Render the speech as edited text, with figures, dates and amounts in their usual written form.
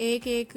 1